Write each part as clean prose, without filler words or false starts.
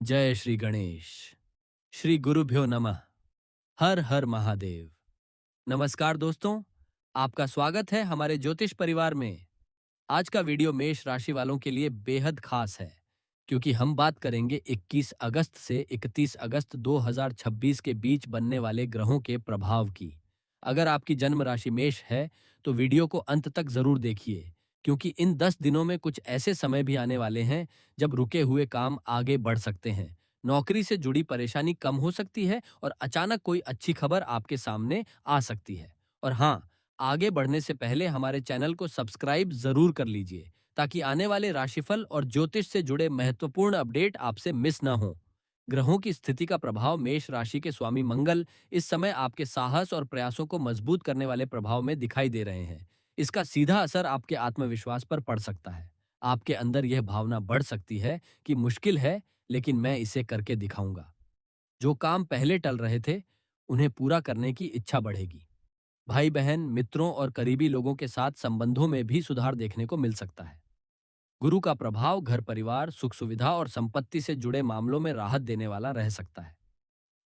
जय श्री गणेश। श्री गुरुभ्यो नमः। हर हर महादेव। नमस्कार दोस्तों, आपका स्वागत है हमारे ज्योतिष परिवार में। आज का वीडियो मेष राशि वालों के लिए बेहद खास है, क्योंकि हम बात करेंगे 21 अगस्त से 31 अगस्त 2026 के बीच बनने वाले ग्रहों के प्रभाव की। अगर आपकी जन्म राशि मेष है, तो वीडियो को अंत तक जरूर देखिए, क्योंकि इन 10 दिनों में कुछ ऐसे समय भी आने वाले हैं जब रुके हुए काम आगे बढ़ सकते हैं। नौकरी से जुड़ी परेशानी कम हो सकती है और अचानक कोई अच्छी खबर आपके सामने आ सकती है। और हाँ, आगे बढ़ने से पहले हमारे चैनल को सब्सक्राइब जरूर कर लीजिए, ताकि आने वाले राशिफल और ज्योतिष से जुड़े महत्वपूर्ण अपडेट आपसे मिस ना हो। ग्रहों की स्थिति का प्रभाव मेष राशि के स्वामी मंगल इस समय आपके साहस और प्रयासों को मजबूत करने वाले प्रभाव में दिखाई दे रहे हैं। इसका सीधा असर आपके आत्मविश्वास पर पड़ सकता है। आपके अंदर यह भावना बढ़ सकती है कि मुश्किल है, लेकिन मैं इसे करके दिखाऊंगा। जो काम पहले टल रहे थे, उन्हें पूरा करने की इच्छा बढ़ेगी। भाई बहन, मित्रों और करीबी लोगों के साथ संबंधों में भी सुधार देखने को मिल सकता है। गुरु का प्रभाव घर परिवार, सुख सुविधा और संपत्ति से जुड़े मामलों में राहत देने वाला रह सकता है।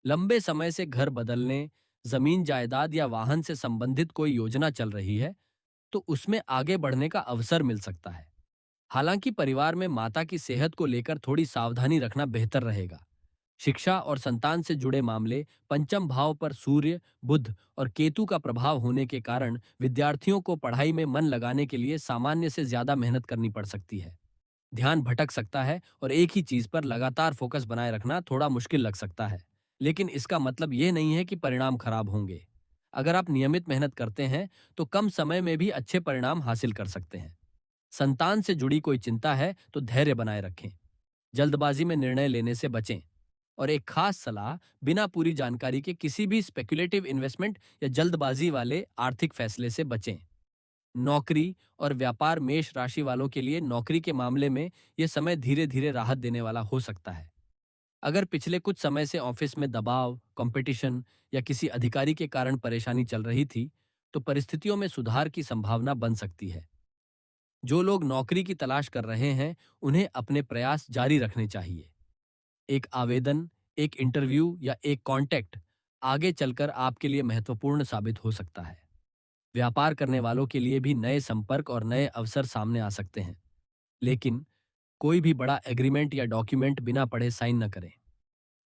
लंबे समय से घर बदलने, जमीन जायदाद या वाहन से संबंधित कोई योजना चल रही है, तो उसमें आगे बढ़ने का अवसर मिल सकता है। हालांकि परिवार में माता की सेहत को लेकर थोड़ी सावधानी रखना बेहतर रहेगा। शिक्षा और संतान से जुड़े मामले, पंचम भाव पर सूर्य, बुध और केतु का प्रभाव होने के कारण विद्यार्थियों को पढ़ाई में मन लगाने के लिए सामान्य से ज्यादा मेहनत करनी पड़ सकती है। ध्यान भटक सकता है और एक ही चीज पर लगातार फोकस बनाए रखना थोड़ा मुश्किल लग सकता है। लेकिन इसका मतलब ये नहीं है कि परिणाम खराब होंगे। अगर आप नियमित मेहनत करते हैं, तो कम समय में भी अच्छे परिणाम हासिल कर सकते हैं। संतान से जुड़ी कोई चिंता है तो धैर्य बनाए रखें। जल्दबाजी में निर्णय लेने से बचें। और एक खास सलाह, बिना पूरी जानकारी के किसी भी स्पेक्युलेटिव इन्वेस्टमेंट या जल्दबाजी वाले आर्थिक फैसले से बचें। नौकरी और व्यापार मेष राशि वालों के लिए नौकरी के मामले में यह समय धीरे धीरे राहत देने वाला हो सकता है। अगर पिछले कुछ समय से ऑफिस में दबाव, कंपटीशन या किसी अधिकारी के कारण परेशानी चल रही थी, तो परिस्थितियों में सुधार की संभावना बन सकती है। जो लोग नौकरी की तलाश कर रहे हैं, उन्हें अपने प्रयास जारी रखने चाहिए। एक आवेदन, एक इंटरव्यू या एक कॉन्टैक्ट आगे चलकर आपके लिए महत्वपूर्ण साबित हो सकता है। व्यापार करने वालों के लिए भी नए संपर्क और नए अवसर सामने आ सकते हैं। लेकिन कोई भी बड़ा एग्रीमेंट या डॉक्यूमेंट बिना पढ़े साइन न करें।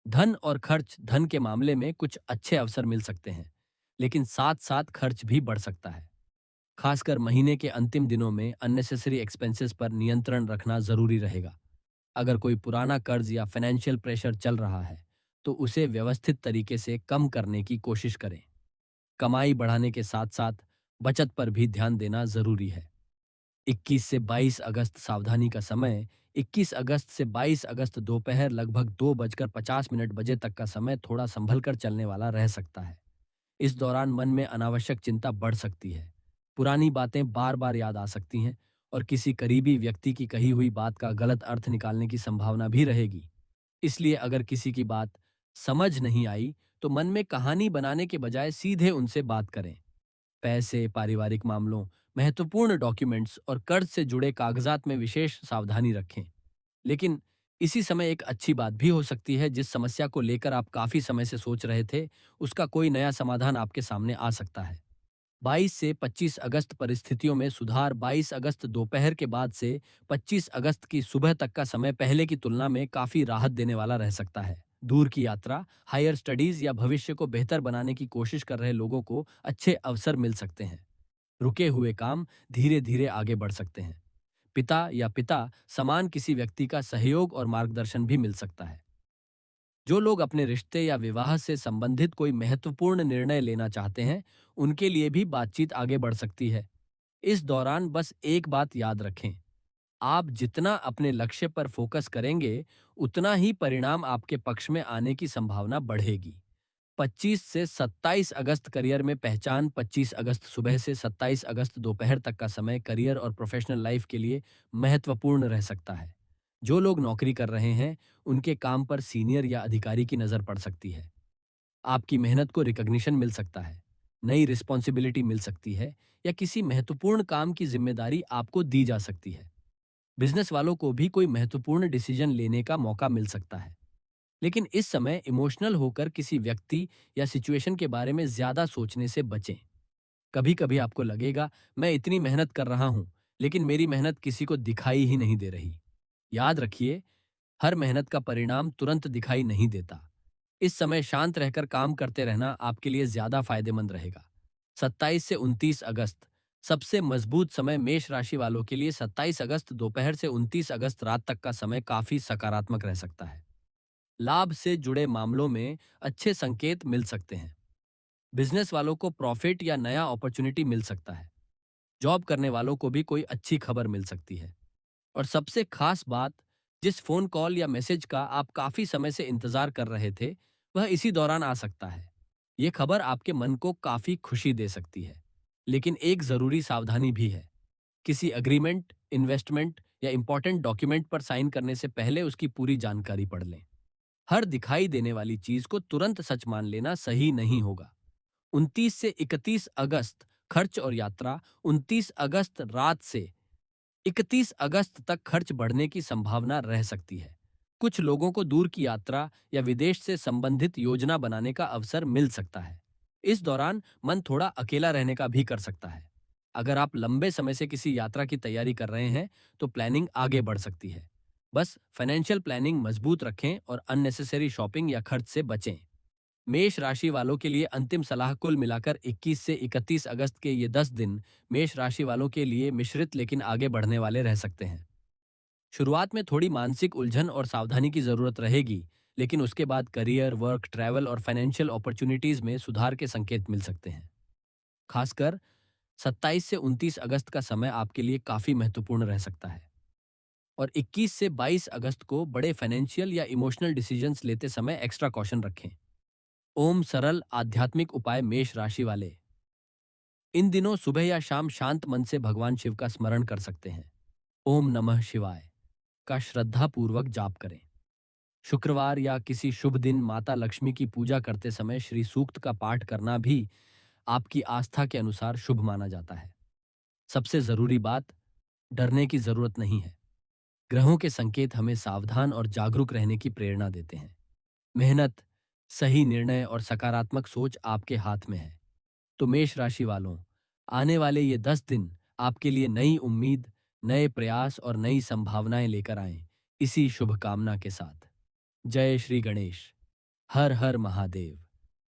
धन और खर्च, धन के मामले में कुछ अच्छे अवसर मिल सकते हैं, लेकिन साथ साथ खर्च भी बढ़ सकता है। खासकर महीने के अंतिम दिनों में अननेसेसरी एक्सपेंसेस पर नियंत्रण रखना जरूरी रहेगा। अगर कोई पुराना कर्ज या फाइनेंशियल प्रेशर चल रहा है, तो उसे व्यवस्थित तरीके से कम करने की कोशिश करें। कमाई बढ़ाने के साथ साथ बचत पर भी ध्यान देना जरूरी है। 21 से 22 अगस्त सावधानी का समय। 21 अगस्त से 22 अगस्त दोपहर लगभग 2:50 बजे तक का समय थोड़ा संभल कर चलने वाला रह सकता है। इस दौरान मन में अनावश्यक चिंता बढ़ सकती है। पुरानी बातें बार बार याद आ सकती हैं और किसी करीबी व्यक्ति की कही हुई बात का गलत अर्थ निकालने की संभावना भी रहेगी। इसलिए अगर किसी की बात समझ नहीं आई, तो मन में कहानी बनाने के बजाय सीधे उनसे बात करें। पैसे, पारिवारिक मामलों, महत्वपूर्ण डॉक्यूमेंट्स और कर्ज से जुड़े कागजात में विशेष सावधानी रखें। लेकिन इसी समय एक अच्छी बात भी हो सकती है। जिस समस्या को लेकर आप काफी समय से सोच रहे थे, उसका कोई नया समाधान आपके सामने आ सकता है। 22 से 25 अगस्त परिस्थितियों में सुधार। 22 अगस्त दोपहर के बाद से 25 अगस्त की सुबह तक का समय पहले की तुलना में काफी राहत देने वाला रह सकता है। दूर की यात्रा, हायर स्टडीज या भविष्य को बेहतर बनाने की कोशिश कर रहे लोगों को अच्छे अवसर मिल सकते हैं। रुके हुए काम धीरे धीरे आगे बढ़ सकते हैं। पिता समान किसी व्यक्ति का सहयोग और मार्गदर्शन भी मिल सकता है। जो लोग अपने रिश्ते या विवाह से संबंधित कोई महत्वपूर्ण निर्णय लेना चाहते हैं, उनके लिए भी बातचीत आगे बढ़ सकती है। इस दौरान बस एक बात याद रखें, आप जितना अपने लक्ष्य पर फोकस करेंगे, उतना ही परिणाम आपके पक्ष में आने की संभावना बढ़ेगी। 25 से 27 अगस्त करियर में पहचान। 25 अगस्त सुबह से 27 अगस्त दोपहर तक का समय करियर और प्रोफेशनल लाइफ के लिए महत्वपूर्ण रह सकता है। जो लोग नौकरी कर रहे हैं, उनके काम पर सीनियर या अधिकारी की नज़र पड़ सकती है। आपकी मेहनत को रिकॉग्निशन मिल सकता है, नई रिस्पॉन्सिबिलिटी मिल सकती है, या किसी महत्वपूर्ण काम की जिम्मेदारी आपको दी जा सकती है। बिजनेस वालों को भी कोई महत्वपूर्ण डिसीजन लेने का मौका मिल सकता है। लेकिन इस समय इमोशनल होकर किसी व्यक्ति या सिचुएशन के बारे में ज्यादा सोचने से बचें। कभी कभी आपको लगेगा, मैं इतनी मेहनत कर रहा हूं, लेकिन मेरी मेहनत किसी को दिखाई ही नहीं दे रही। याद रखिए, हर मेहनत का परिणाम तुरंत दिखाई नहीं देता। इस समय शांत रहकर काम करते रहना आपके लिए ज्यादा फायदेमंद रहेगा। 27 से 29 अगस्त सबसे मजबूत समय मेष राशि वालों के लिए 27 अगस्त दोपहर से 29 अगस्त रात तक का समय काफी सकारात्मक रह सकता है। लाभ से जुड़े मामलों में अच्छे संकेत मिल सकते हैं। बिजनेस वालों को प्रॉफिट या नया अपॉर्चुनिटी मिल सकता है। जॉब करने वालों को भी कोई अच्छी खबर मिल सकती है। और सबसे खास बात, जिस फोन कॉल या मैसेज का आप काफी समय से इंतजार कर रहे थे, वह इसी दौरान आ सकता है। यह खबर आपके मन को काफी खुशी दे सकती है। लेकिन एक जरूरी सावधानी भी है। किसी एग्रीमेंट, इन्वेस्टमेंट या इंपॉर्टेंट डॉक्यूमेंट पर साइन करने से पहले उसकी पूरी जानकारी पढ़ लें। हर दिखाई देने वाली चीज को तुरंत सच मान लेना सही नहीं होगा। 29 से 31 अगस्त खर्च और यात्रा। 29 अगस्त रात से 31 अगस्त तक खर्च बढ़ने की संभावना रह सकती है। कुछ लोगों को दूर की यात्रा या विदेश से संबंधित योजना बनाने का अवसर मिल सकता है। इस दौरान मन थोड़ा अकेला रहने का भी कर सकता है। अगर आप लंबे समय से किसी यात्रा की तैयारी कर रहे हैं, तो प्लानिंग आगे बढ़ सकती है। बस फाइनेंशियल प्लानिंग मजबूत रखें और अननेसेसरी शॉपिंग या खर्च से बचें। मेष राशि वालों के लिए अंतिम सलाह। कुल मिलाकर 21 से 31 अगस्त के ये 10 दिन मेष राशि वालों के लिए मिश्रित लेकिन आगे बढ़ने वाले रह सकते हैं। शुरुआत में थोड़ी मानसिक उलझन और सावधानी की जरूरत रहेगी, लेकिन उसके बाद करियर, वर्क, ट्रैवल और फाइनेंशियल अपॉर्चुनिटीज में सुधार के संकेत मिल सकते हैं। खासकर 27 से 29 अगस्त का समय आपके लिए काफी महत्वपूर्ण रह सकता है। और 21 से 22 अगस्त को बड़े फाइनेंशियल या इमोशनल डिसीजंस लेते समय एक्स्ट्रा कॉशन रखें। ओम सरल आध्यात्मिक उपाय मेष राशि वाले इन दिनों सुबह या शाम शांत मन से भगवान शिव का स्मरण कर सकते हैं। ओम नमः शिवाय का श्रद्धा पूर्वक जाप करें। शुक्रवार या किसी शुभ दिन माता लक्ष्मी की पूजा करते समय श्री सूक्त का पाठ करना भी आपकी आस्था के अनुसार शुभ माना जाता है। सबसे जरूरी बात, डरने की जरूरत नहीं है। ग्रहों के संकेत हमें सावधान और जागरूक रहने की प्रेरणा देते हैं। मेहनत, सही निर्णय और सकारात्मक सोच आपके हाथ में है। तो मेष राशि वालों, आने वाले ये 10 दिन आपके लिए नई उम्मीद, नए प्रयास और नई संभावनाएं लेकर आएं, इसी शुभकामना के साथ। जय श्री गणेश। हर हर महादेव।